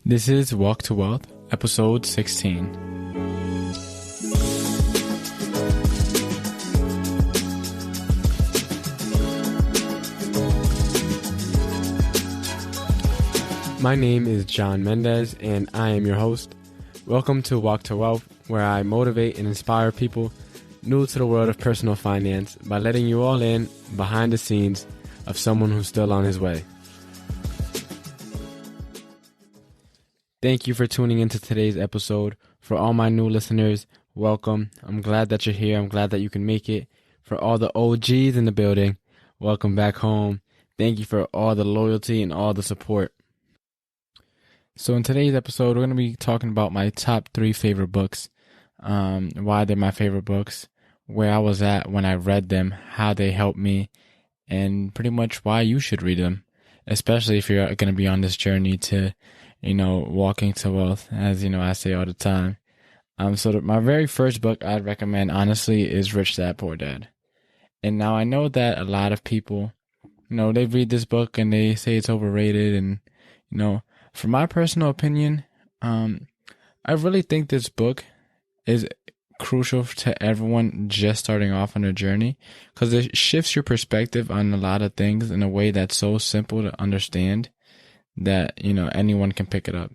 This is Walk to Wealth, episode 16. My name is John Mendez, and I am your host. Welcome to Walk to Wealth, where I motivate and inspire people new to the world of personal finance by letting you all in behind the scenes of someone who's still on his way. Thank you for tuning into today's episode. For all my new listeners, welcome. I'm glad that you're here. I'm glad that you can make it. For all the OGs in the building, welcome back home. Thank you for all the loyalty and all the support. So in today's episode, we're going to be talking about my top 3 favorite books, why they're my favorite books, where I was at when I read them, how they helped me, and pretty much why you should read them, especially if you're going to be on this journey to walking to wealth, as I say all the time. My very first book I'd recommend, honestly, is Rich Dad, Poor Dad. And now I know that a lot of people, they read this book and they say it's overrated. And, from my personal opinion, I really think this book is crucial to everyone just starting off on their journey, because it shifts your perspective on a lot of things in a way that's so simple to understand that anyone can pick it up.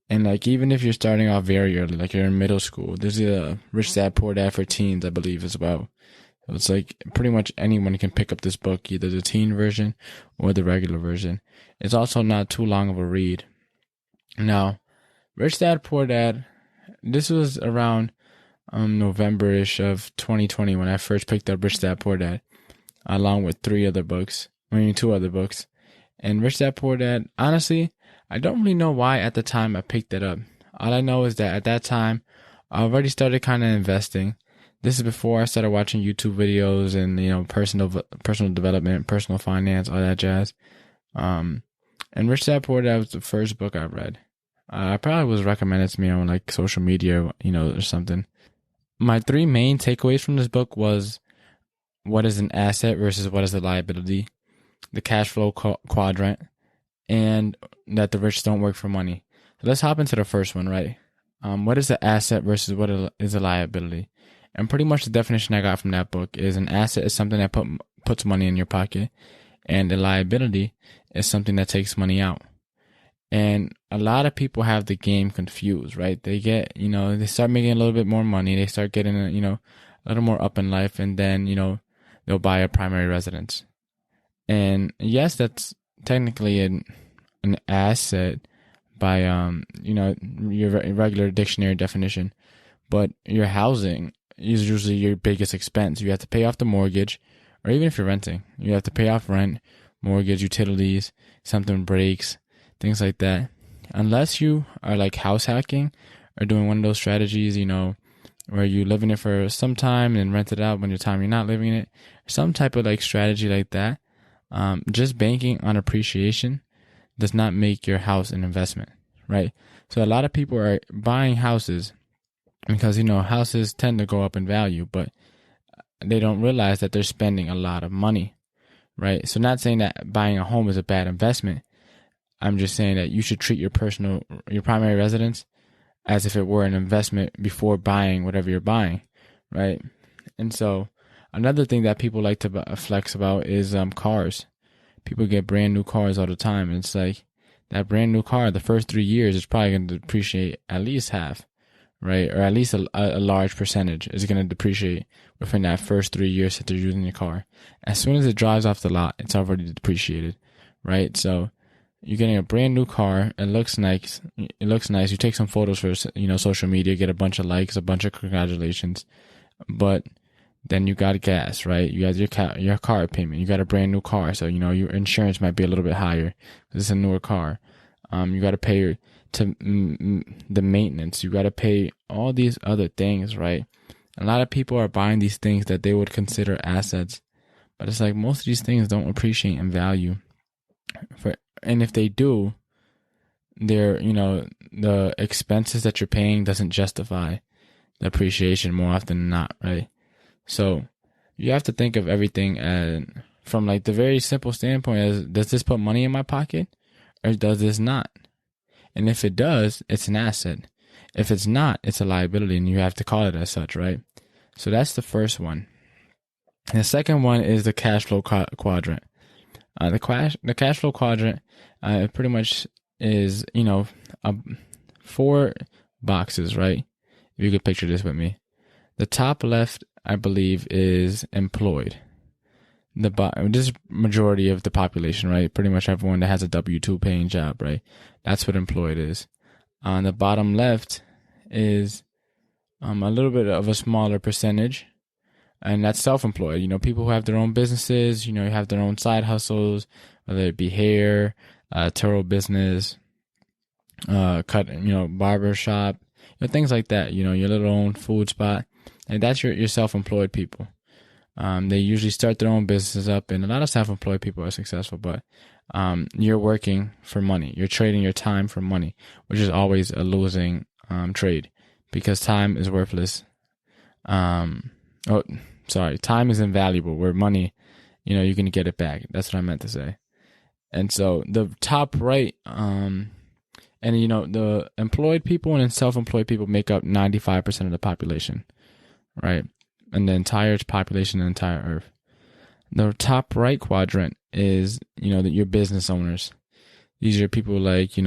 And even if you're starting off very early, like you're in middle school, there's a Rich Dad Poor Dad for teens, I believe, as well. So it's pretty much anyone can pick up this book, either the teen version or the regular version. It's also not too long of a read. Now, Rich Dad Poor Dad, this was around November-ish of 2020 when I first picked up Rich Dad Poor Dad, along with 2 other books. And Rich Dad Poor Dad, honestly, I don't really know why at the time I picked it up. All I know is that at that time, I already started kind of investing. This is before I started watching YouTube videos and, personal development, personal finance, all that jazz. And Rich Dad Poor Dad was the first book I read. I probably was recommended to me on social media, or something. My 3 main takeaways from this book was what is an asset versus what is a liability, the cash flow quadrant, and that the rich don't work for money. So let's hop into the first one, right? What is the asset versus what is a liability? And pretty much the definition I got from that book is an asset is something that puts money in your pocket, and a liability is something that takes money out. And a lot of people have the game confused, right? They get, they start making a little bit more money. They start getting, a little more up in life, and then, they'll buy a primary residence. And yes, that's technically an asset by, your regular dictionary definition. But your housing is usually your biggest expense. You have to pay off the mortgage, or even if you're renting, you have to pay off rent, mortgage, utilities, something breaks, things like that. Unless you are house hacking or doing one of those strategies, where you live in it for some time and rent it out when you're not living in it, some type of strategy like that. Just banking on appreciation does not make your house an investment, right? So a lot of people are buying houses because, houses tend to go up in value, but they don't realize that they're spending a lot of money, right? So not saying that buying a home is a bad investment. I'm just saying that you should treat your primary residence as if it were an investment before buying whatever you're buying, right? And so another thing that people like to flex about is cars. People get brand new cars all the time. And it's that brand new car, the first 3 years is probably going to depreciate at least half, right? Or at least a large percentage is going to depreciate within that first 3 years that they're using your car. As soon as it drives off the lot, it's already depreciated, right? So you're getting a brand new car. It looks nice. You take some photos for, social media, get a bunch of likes, a bunch of congratulations. But then you got gas, right? You got your car payment. You got a brand new car. So, your insurance might be a little bit higher because it's a newer car. You got to pay the maintenance. You got to pay all these other things, right? A lot of people are buying these things that they would consider assets. But it's most of these things don't appreciate in value. And if they do, they're, the expenses that you're paying doesn't justify the appreciation more often than not, right? So you have to think of everything from the very simple standpoint as, does this put money in my pocket or does this not? And if it does, it's an asset. If it's not, it's a liability, and you have to call it as such, right? So that's the first one. And the second one is the cash flow quadrant. The cash flow quadrant pretty much is, four boxes, right? If you could picture this with me. The top left, I believe, is employed. This is majority of the population, right? Pretty much everyone that has a W-2 paying job, right? That's what employed is. On the bottom left is a little bit of a smaller percentage, and that's self-employed. People who have their own businesses, have their own side hustles, whether it be hair, tarot business, barber shop, things like that. Your little own food spot, and that's your self-employed people. They usually start their own businesses up, and a lot of self-employed people are successful, but you're working for money. You're trading your time for money, which is always a losing trade, because time is worthless. Time is invaluable, where money, you can get it back. That's what I meant to say. And so the top right, the employed people and self-employed people make up 95% of the population, right? And the entire population of the entire earth. The top right quadrant is, your business owners. These are people like,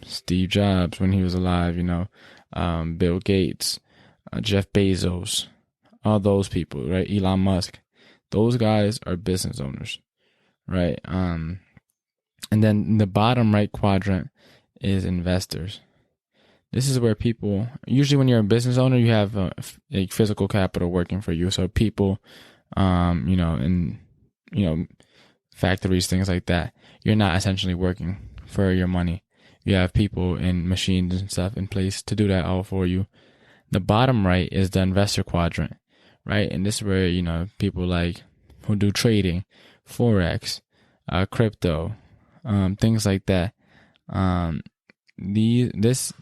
Steve Jobs when he was alive, Bill Gates, Jeff Bezos, all those people, right? Elon Musk. Those guys are business owners, right? And then the bottom right quadrant is investors. This is where people, usually when you're a business owner, you have a physical capital working for you. So people, factories, things like that. You're not essentially working for your money. You have people and machines and stuff in place to do that all for you. The bottom right is the investor quadrant, right? And this is where, people like who do trading, Forex, crypto, things like that. This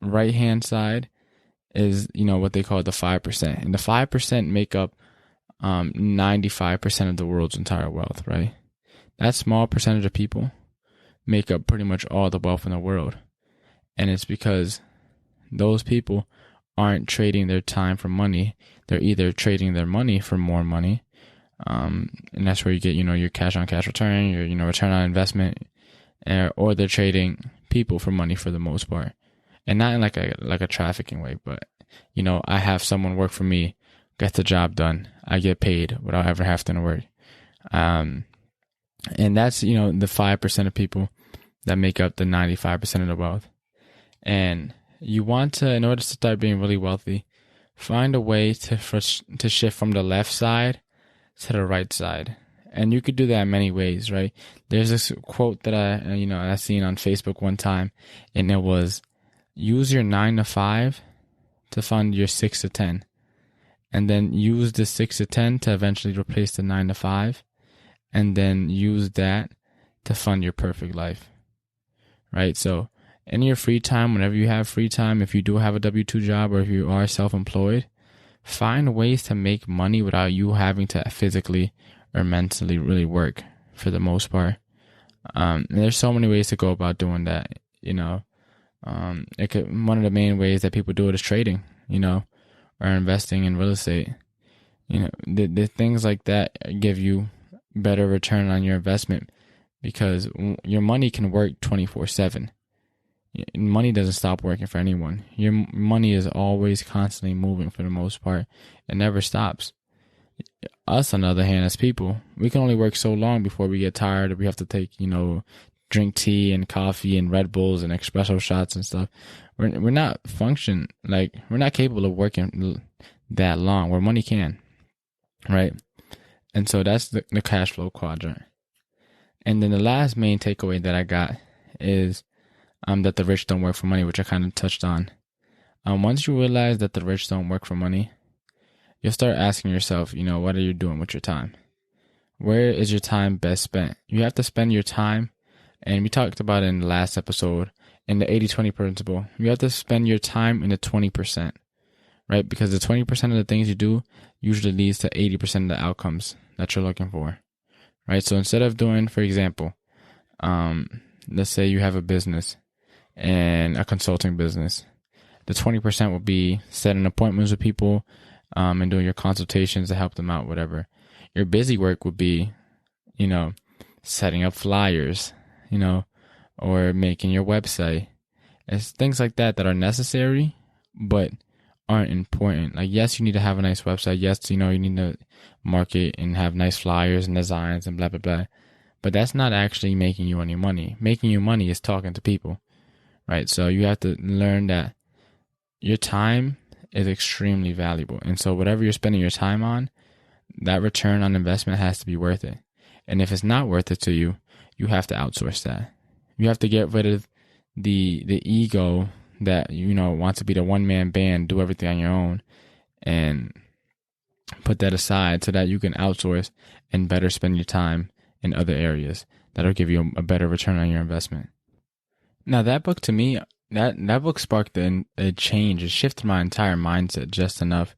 right-hand side is, what they call the 5%. And the 5% make up 95% of the world's entire wealth, right? That small percentage of people make up pretty much all the wealth in the world. And it's because those people aren't trading their time for money. They're either trading their money for more money. And that's where you get, your cash on cash return, your, return on investment, or they're trading people for money for the most part. And not in like a trafficking way, but, I have someone work for me, get the job done. I get paid without ever having to work. And that's, the 5% of people that make up the 95% of the wealth. And you want to, in order to start being really wealthy, find a way to shift from the left side to the right side. And you could do that in many ways, right? There's this quote that I seen on Facebook one time, and it was, use your 9 to 5 to fund your 6 to 10. And then use the 6 to 10 to eventually replace the 9 to 5. And then use that to fund your perfect life, right? So in your free time, whenever you have free time, if you do have a W-2 job or if you are self-employed, find ways to make money without you having to physically or mentally really work, for the most part. And there's so many ways to go about doing that, one of the main ways that people do it is trading, or investing in real estate. The things like that give you better return on your investment, because your money can work 24/7. Money doesn't stop working for anyone. Your money is always constantly moving for the most part. It never stops. Us, on the other hand, as people, we can only work so long before we get tired, or we have to take, drink tea and coffee and Red Bulls and espresso shots and stuff. We're not we're not capable of working that long, where money can, right? And so that's the cash flow quadrant. And then the last main takeaway that I got is that the rich don't work for money, which I kind of touched on. Once you realize that the rich don't work for money, you'll start asking yourself, what are you doing with your time? Where is your time best spent? You have to spend your time, and we talked about it in the last episode, in the 80-20 principle. You have to spend your time in the 20%, right? Because the 20% of the things you do usually leads to 80% of the outcomes that you're looking for, right? So instead of doing, for example, let's say you have a business, and a consulting business. The 20% would be setting appointments with people and doing your consultations to help them out, whatever. Your busy work would be, setting up flyers, or making your website. It's things like that that are necessary, but aren't important. Like, yes, you need to have a nice website. Yes, you need to market and have nice flyers and designs and blah, blah, blah. But that's not actually making you any money. Making you money is talking to people, right? So you have to learn that your time is extremely valuable. And so whatever you're spending your time on, that return on investment has to be worth it. And if it's not worth it to you, you have to outsource that. You have to get rid of the ego that, wants to be the one-man band, do everything on your own, and put that aside so that you can outsource and better spend your time in other areas that'll give you a better return on your investment. Now, that book, to me, that book sparked a change. It shifted my entire mindset just enough.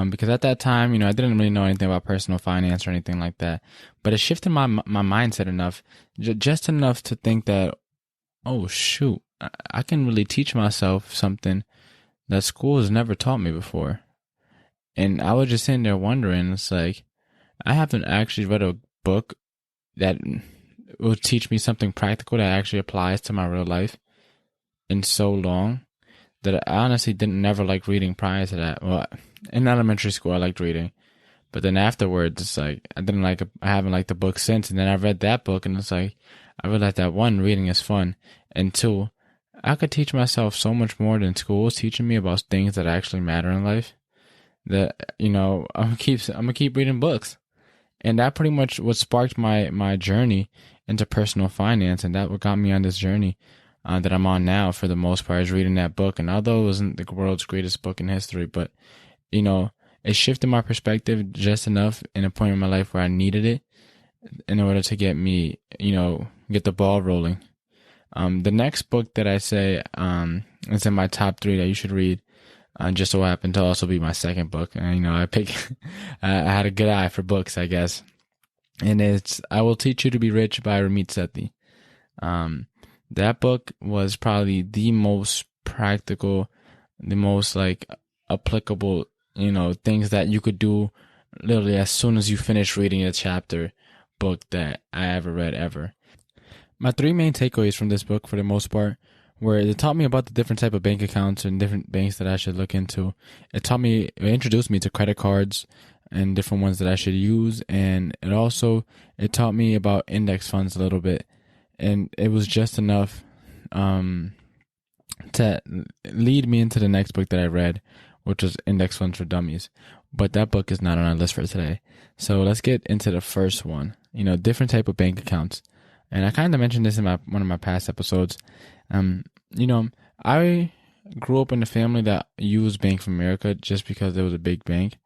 Because at that time, I didn't really know anything about personal finance or anything like that. But it shifted my mindset enough, just enough to think that, oh, shoot, I can really teach myself something that school has never taught me before. And I was just sitting there wondering, it's like, I haven't actually read a book that will teach me something practical that actually applies to my real life in so long that I honestly never like reading prior to that. Well, in elementary school, I liked reading. But then afterwards, it's like, I haven't liked the book since. And then I read that book and it's like, I realized that one, reading is fun. And two, I could teach myself so much more than school is teaching me about things that actually matter in life. That, I'm gonna keep reading books. And that pretty much what sparked my journey into personal finance. And that what got me on this journey that I'm on now for the most part, is reading that book. And although it wasn't the world's greatest book in history, but, it shifted my perspective just enough in a point in my life where I needed it in order to get me, get the ball rolling. The next book that I say is in my top 3 that you should read, just so happened to also be my second book. And, I had a good eye for books, I guess. And it's I Will Teach You to Be Rich by Ramit Sethi. That book was probably the most practical, the most applicable, things that you could do literally as soon as you finish reading a chapter book that I ever read ever. My 3 main takeaways from this book, for the most part, were it taught me about the different type of bank accounts and different banks that I should look into. It introduced me to credit cards and different ones that I should use. And it taught me about index funds a little bit. And it was just enough to lead me into the next book that I read, which was Index Funds for Dummies. But that book is not on our list for today. So let's get into the first one, different type of bank accounts. And I kind of mentioned this in one of my past episodes. I grew up in a family that used Bank of America just because it was a big bank.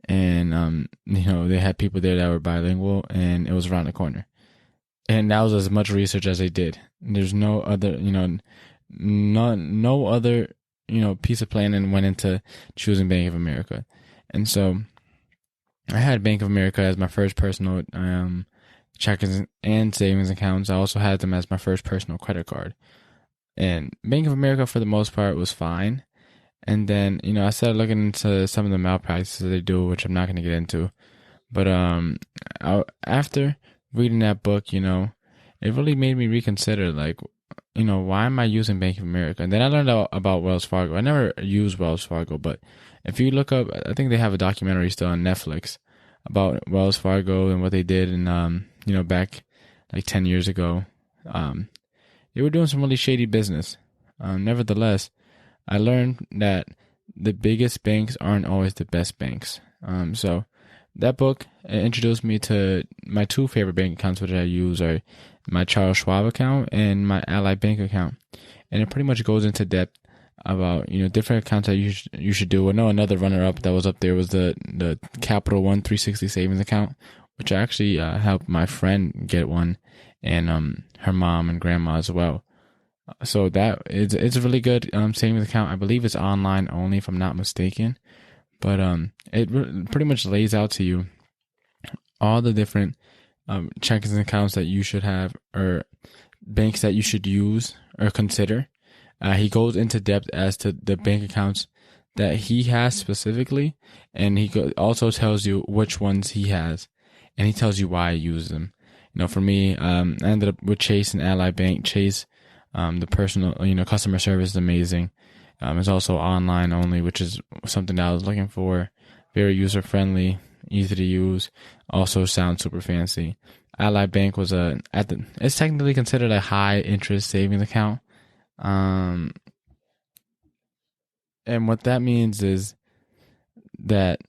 And, they had people there that were bilingual and it was around the corner. And that was as much research as they did. There's no other, no other, piece of planning went into choosing Bank of America. And so I had Bank of America as my first personal checking and savings accounts. I also had them as my first personal credit card. And Bank of America, for the most part, was fine. And then, I started looking into some of the malpractices they do, which I'm not going to get into. But after reading that book, it really made me reconsider, why am I using Bank of America? And then I learned about Wells Fargo. I never used Wells Fargo, but if you look up, I think they have a documentary still on Netflix about Wells Fargo and what they did, and back 10 years ago, they were doing some really shady business. Nevertheless, I learned that the biggest banks aren't always the best banks. So that book introduced me to my 2 favorite bank accounts, which I use are my Charles Schwab account and my Ally Bank account. And it pretty much goes into depth about, different accounts that you should do. I know another runner-up that was up there was the Capital One 360 savings account, which I actually helped my friend get one, and her mom and grandma as well. So it's a really good savings account. I believe it's online only, if I'm not mistaken. But it pretty much lays out to you all the different checking accounts that you should have, or banks that you should use or consider. He goes into depth as to the bank accounts that he has specifically, and also tells you which ones he has, and he tells you why he uses them. For me, I ended up with Chase and Ally Bank. Chase, the personal, customer service is amazing. It's also online only, which is something that I was looking for. Very user friendly, easy to use. Also sounds super fancy. Ally Bank was it's technically considered a high interest savings account. And what that means is that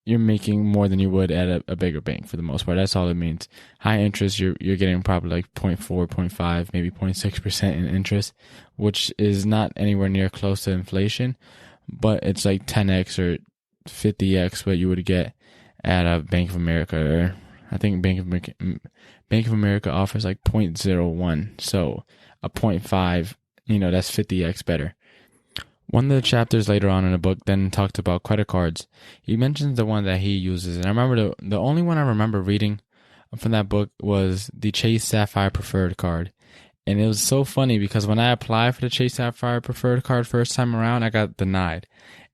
you're making more than you would at a bigger bank for the most part. That's all it means. High interest, you're getting probably like 0.4, 0.5, maybe 0.6% in interest, which is not anywhere near close to inflation, but it's like 10x or 50x what you would get at a Bank of America. Or I think Bank of America offers like 0.01, so a 0.5, that's 50x better. One of the chapters later on in the book then talked about credit cards. He mentions the one that he uses, and I remember the only one I remember reading from that book was the Chase Sapphire Preferred card. And it was so funny because when I applied for the Chase Sapphire Preferred card first time around, I got denied.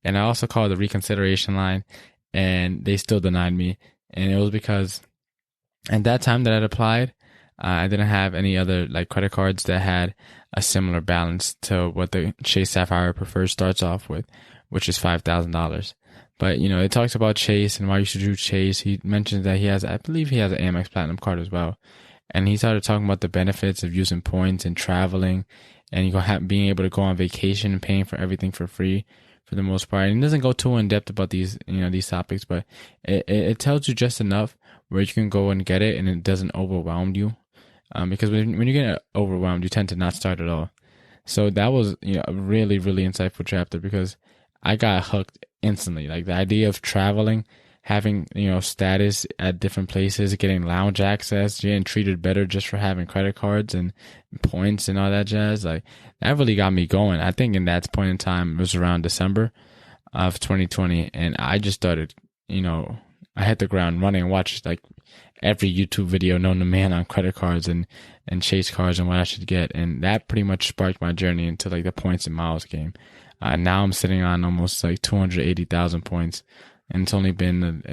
And I also called the reconsideration line, and they still denied me. And it was because at that time that I'd applied, I didn't have any other like credit cards that had a similar balance to what the Chase Sapphire Preferred starts off with, which is $5,000. But, it talks about Chase and why you should do Chase. He mentions that I believe he has an Amex Platinum card as well. And he started talking about the benefits of using points and traveling and being able to go on vacation and paying for everything for free for the most part. And he doesn't go too in depth about these topics, but it tells you just enough where you can go and get it and it doesn't overwhelm you. Because when you get overwhelmed, you tend to not start at all. So that was a really, really insightful chapter because I got hooked instantly. Like the idea of traveling, having status at different places, getting lounge access, getting treated better just for having credit cards and points and all that jazz. Like that really got me going. I think in that point in time, it was around December of 2020, and I just started, I hit the ground running and watched like every YouTube video known to man on credit cards and Chase cards and what I should get. And that pretty much sparked my journey into like the points and miles game. Now I'm sitting on almost like 280,000 points, and it's only been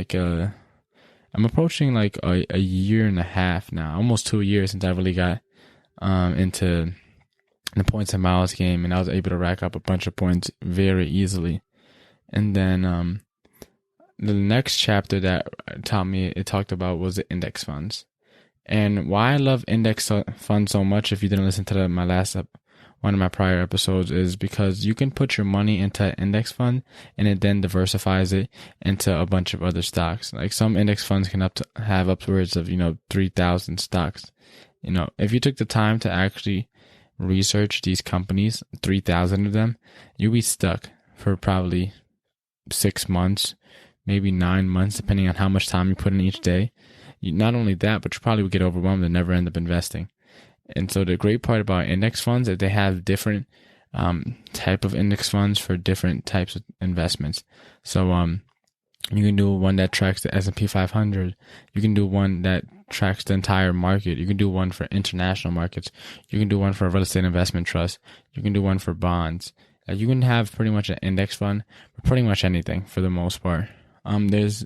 I'm approaching like a year and a half now, almost 2 years since I really got into the points and miles game, and I was able to rack up a bunch of points very easily. And then the next chapter that it talked about was the index funds. And why I love index funds so much, if you didn't listen to one of my prior episodes, is because you can put your money into an index fund and it then diversifies it into a bunch of other stocks. Like some index funds can have upwards of 3,000 stocks. If you took the time to actually research these companies, 3,000 of them, you'll be stuck for probably 6 months, maybe 9 months, depending on how much time you put in each day. Not only that, but you probably would get overwhelmed and never end up investing. And so the great part about index funds is they have different type of index funds for different types of investments. So you can do one that tracks the S&P 500. You can do one that tracks the entire market. You can do one for international markets. You can do one for a real estate investment trust. You can do one for bonds. You can have pretty much an index fund for pretty much anything for the most part. There's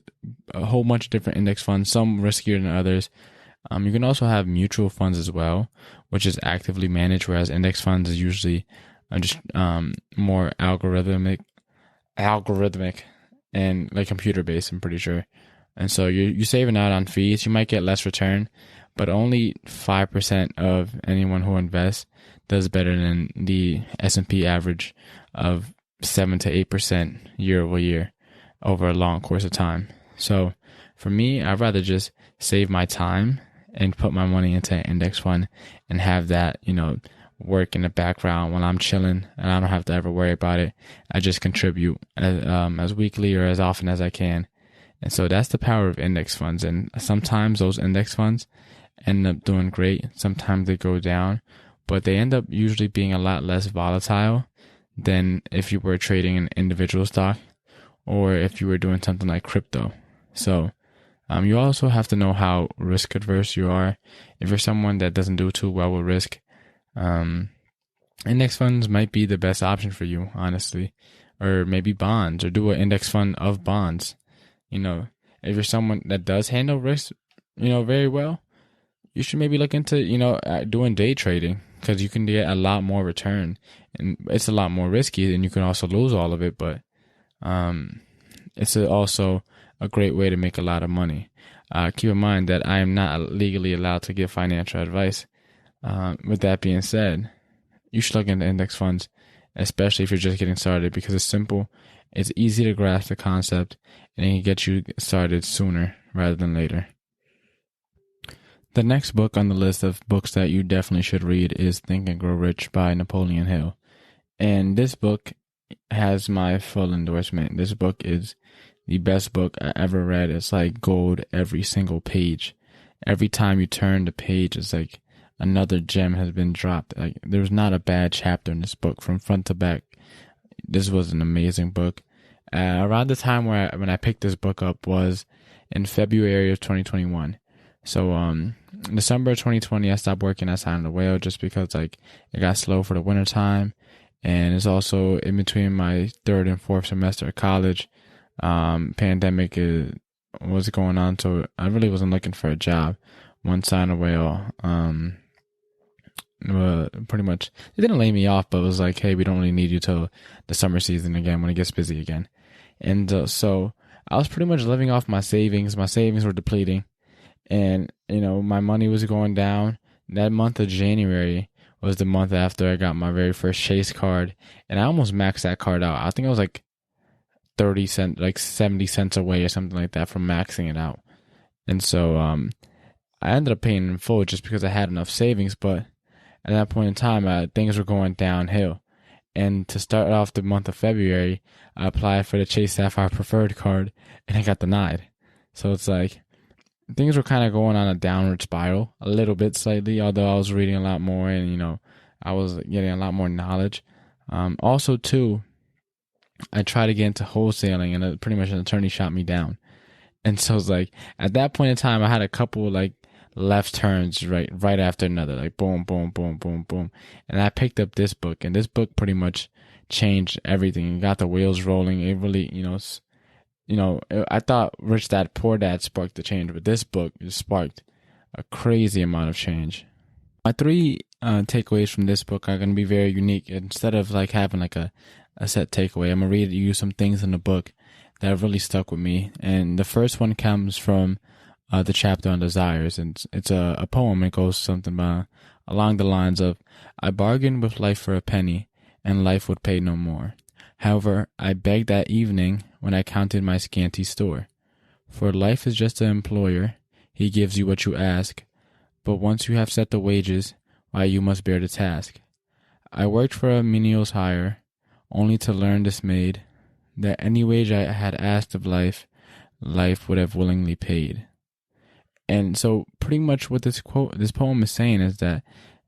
a whole bunch of different index funds, some riskier than others. You can also have mutual funds as well, which is actively managed, whereas index funds is usually just more algorithmic and like computer based, I'm pretty sure. And so you're saving out on fees. You might get less return, but only 5% of anyone who invests does better than the S&P average of 7 to 8% year over year over a long course of time. So for me, I'd rather just save my time and put my money into an index fund and have that, work in the background while I'm chilling, and I don't have to ever worry about it. I just contribute as weekly or as often as I can. And so that's the power of index funds. And sometimes those index funds end up doing great. Sometimes they go down, but they end up usually being a lot less volatile than if you were trading an individual stock or if you were doing something like crypto. So you also have to know how risk adverse you are. If you're someone that doesn't do too well with risk, index funds might be the best option for you, honestly, or maybe bonds, or do an index fund of bonds. You know, if you're someone that does handle risk, very well, you should maybe look into, doing day trading, because you can get a lot more return, and it's a lot more risky, and you can also lose all of it, but it's also a great way to make a lot of money. Keep in mind that I am not legally allowed to give financial advice. With that being said, you should look into index funds, especially if you're just getting started, because it's simple, it's easy to grasp the concept, and it can get you started sooner rather than later. The next book on the list of books that you definitely should read is Think and Grow Rich by Napoleon Hill. And this book has my full endorsement. This book is the best book I ever read. It's like gold every single page. Every time you turn the page, it's like another gem has been dropped. Like, there's not a bad chapter in this book from front to back. This was an amazing book. Around the time when I picked this book up was in February of 2021. So in December of 2020, I stopped working at Silent Whale just because it got slow for the winter time, and it's also in between my third and fourth semester of college. Pandemic was going on, so I really wasn't looking for a job. One Silent Whale, pretty much, they didn't lay me off, but it was like, hey, we don't really need you till the summer season again when it gets busy again. And so I was pretty much living off my savings. My savings were depleting, and my money was going down. That month of January was the month after I got my very first Chase card, and I almost maxed that card out. I think I was like 30 cents, like 70 cents away or something like that from maxing it out. And so I ended up paying in full just because I had enough savings, but at that point in time, things were going downhill. And to start off the month of February, I applied for the Chase Sapphire Preferred card, and I got denied. So it's like things were kind of going on a downward spiral, a little bit slightly, although I was reading a lot more and, I was getting a lot more knowledge. Also, too, I tried to get into wholesaling, and pretty much an attorney shot me down. And so it's like, at that point in time, I had a couple left turns right after another, boom, boom, boom, boom, boom. And I picked up this book, and this book pretty much changed everything. It got the wheels rolling. It really, I thought Rich Dad Poor Dad sparked the change, but this book just sparked a crazy amount of change. My three takeaways from this book are going to be very unique. Instead of having a set takeaway, I'm going to read you some things in the book that really stuck with me. And the first one comes from the chapter on desires, and it's a poem. It goes something along the lines of, I bargained with life for a penny, and life would pay no more. However, I begged that evening when I counted my scanty store. For life is just an employer, he gives you what you ask, but once you have set the wages, why you must bear the task. I worked for a menial's hire, only to learn dismayed, that any wage I had asked of life, life would have willingly paid. And so pretty much what this poem is saying is that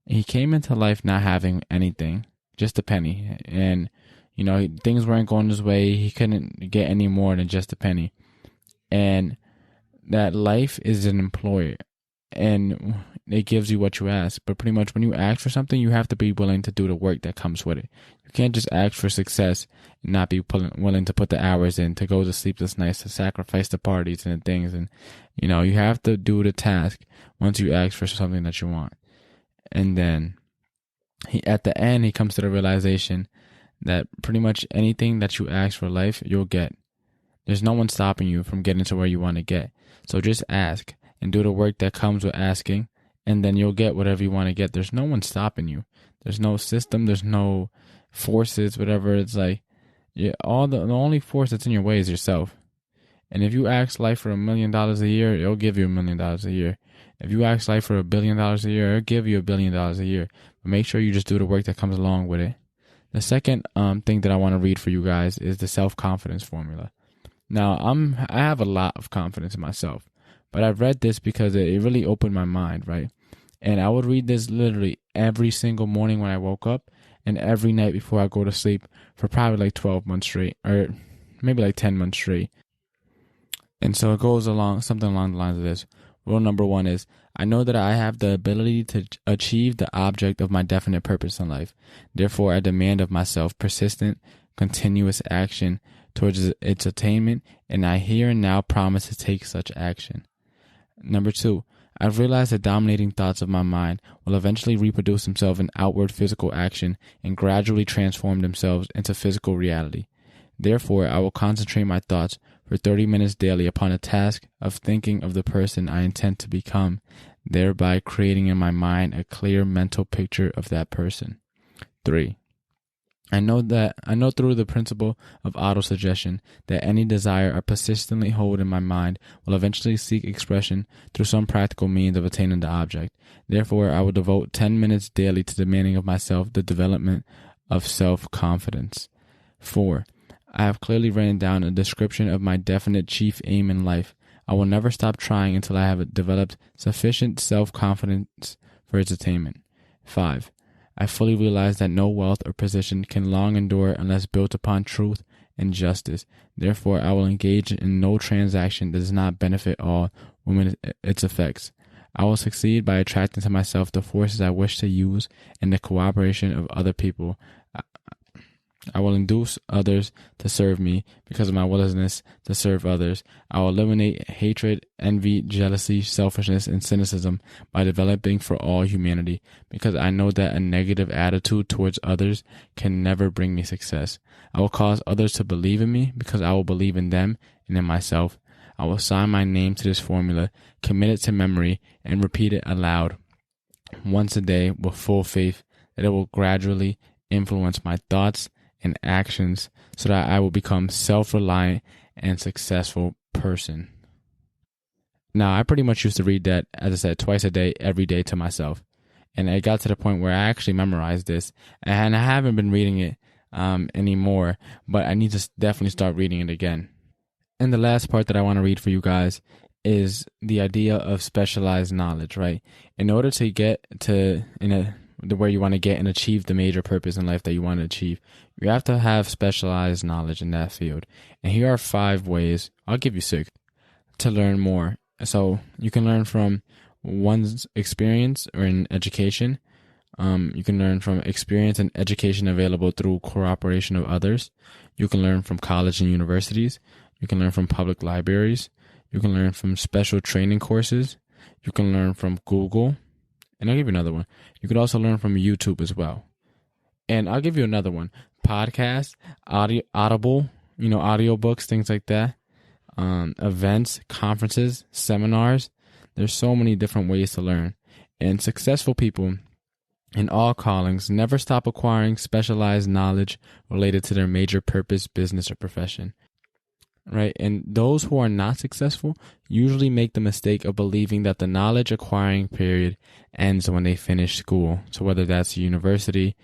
he came into life not having anything, just a penny. And, things weren't going his way. He couldn't get any more than just a penny. And that life is an employer, and it gives you what you ask. But pretty much when you ask for something, you have to be willing to do the work that comes with it. You can't just ask for success and not be willing to put the hours in, to go to sleepless nights, to sacrifice the parties and the things. And, you have to do the task once you ask for something that you want. And then at the end, he comes to the realization that pretty much anything that you ask for life, you'll get. There's no one stopping you from getting to where you want to get. So just ask and do the work that comes with asking, and then you'll get whatever you want to get. There's no one stopping you. There's no system. There's no forces, whatever. It's the only force that's in your way is yourself. And if you ask life for $1 million a year, it'll give you $1 million a year. If you ask life for $1 billion a year, it'll give you $1 billion a year. But make sure you just do the work that comes along with it. The second thing that I want to read for you guys is the self-confidence formula. Now, I have a lot of confidence in myself, but I've read this because it really opened my mind, right? And I would read this literally every single morning when I woke up, and every night before I go to sleep for probably 12 months straight, or maybe 10 months straight. And so it goes something along the lines of this. Rule number 1 is, I know that I have the ability to achieve the object of my definite purpose in life. Therefore, I demand of myself persistent, continuous action towards its attainment, and I here and now promise to take such action. Number 2, I've realized that dominating thoughts of my mind will eventually reproduce themselves in outward physical action and gradually transform themselves into physical reality. Therefore, I will concentrate my thoughts for 30 minutes daily upon a task of thinking of the person I intend to become, thereby creating in my mind a clear mental picture of that person. 3. I know through the principle of autosuggestion that any desire I persistently hold in my mind will eventually seek expression through some practical means of attaining the object. Therefore, I will devote 10 minutes daily to demanding of myself the development of self-confidence. 4. I have clearly written down a description of my definite chief aim in life. I will never stop trying until I have developed sufficient self-confidence for its attainment. 5. I fully realize that no wealth or position can long endure unless built upon truth and justice. Therefore, I will engage in no transaction that does not benefit all with its effects. I will succeed by attracting to myself the forces I wish to use and the cooperation of other people. I will induce others to serve me because of my willingness to serve others. I will eliminate hatred, envy, jealousy, selfishness, and cynicism by developing for all humanity because I know that a negative attitude towards others can never bring me success. I will cause others to believe in me because I will believe in them and in myself. I will sign my name to this formula, commit it to memory, and repeat it aloud once a day with full faith that it will gradually influence my thoughts and actions so that I will become self-reliant and successful person. Now, I pretty much used to read that, as I said, twice a day, every day to myself. And it got to the point where I actually memorized this. And I haven't been reading it anymore, but I need to definitely start reading it again. And the last part that I want to read for you guys is the idea of specialized knowledge, right? In order to get to where you want to get and achieve the major purpose in life that you want to achieve, you have to have specialized knowledge in that field. And here are 5 ways, I'll give you 6, to learn more. So you can learn from one's experience or in education. You can learn from experience and education available through cooperation of others. You can learn from college and universities. You can learn from public libraries. You can learn from special training courses. You can learn from Google. And I'll give you another one. You could also learn from YouTube as well. And I'll give you another one. Podcasts, Audible, audiobooks, things like that. Events, conferences, seminars. There's so many different ways to learn. And successful people in all callings never stop acquiring specialized knowledge related to their major purpose, business, or profession. Right? And those who are not successful usually make the mistake of believing that the knowledge acquiring period ends when they finish school. So whether that's university,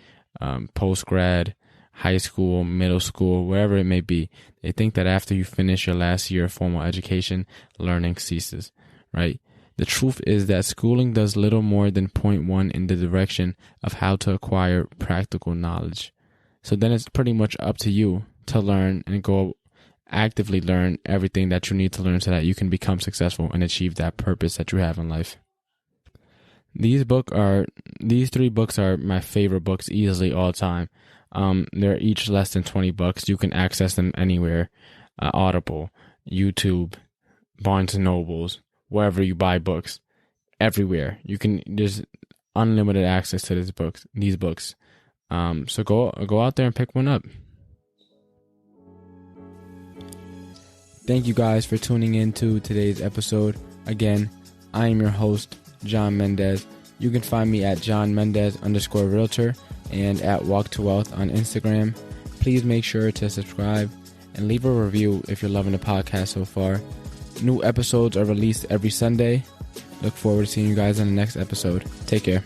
post-grad, high school, middle school, wherever it may be, they think that after you finish your last year of formal education, learning ceases, right? The truth is that schooling does little more than point one in the direction of how to acquire practical knowledge. So then it's pretty much up to you to learn and go actively learn everything that you need to learn so that you can become successful and achieve that purpose that you have in life. These 3 books are my favorite books easily all time. They're each less than $20. You can access them anywhere. Audible, YouTube, Barnes and Nobles, wherever you buy books, everywhere. There's unlimited access to these books. So go out there and pick one up. Thank you guys for tuning in to today's episode. Again, I am your host, John Mendez. You can find me at JohnMendez_Realtor and at Walk to Wealth on Instagram. Please make sure to subscribe and leave a review if you're loving the podcast so far. New episodes are released every Sunday. Look forward to seeing you guys in the next episode. Take care.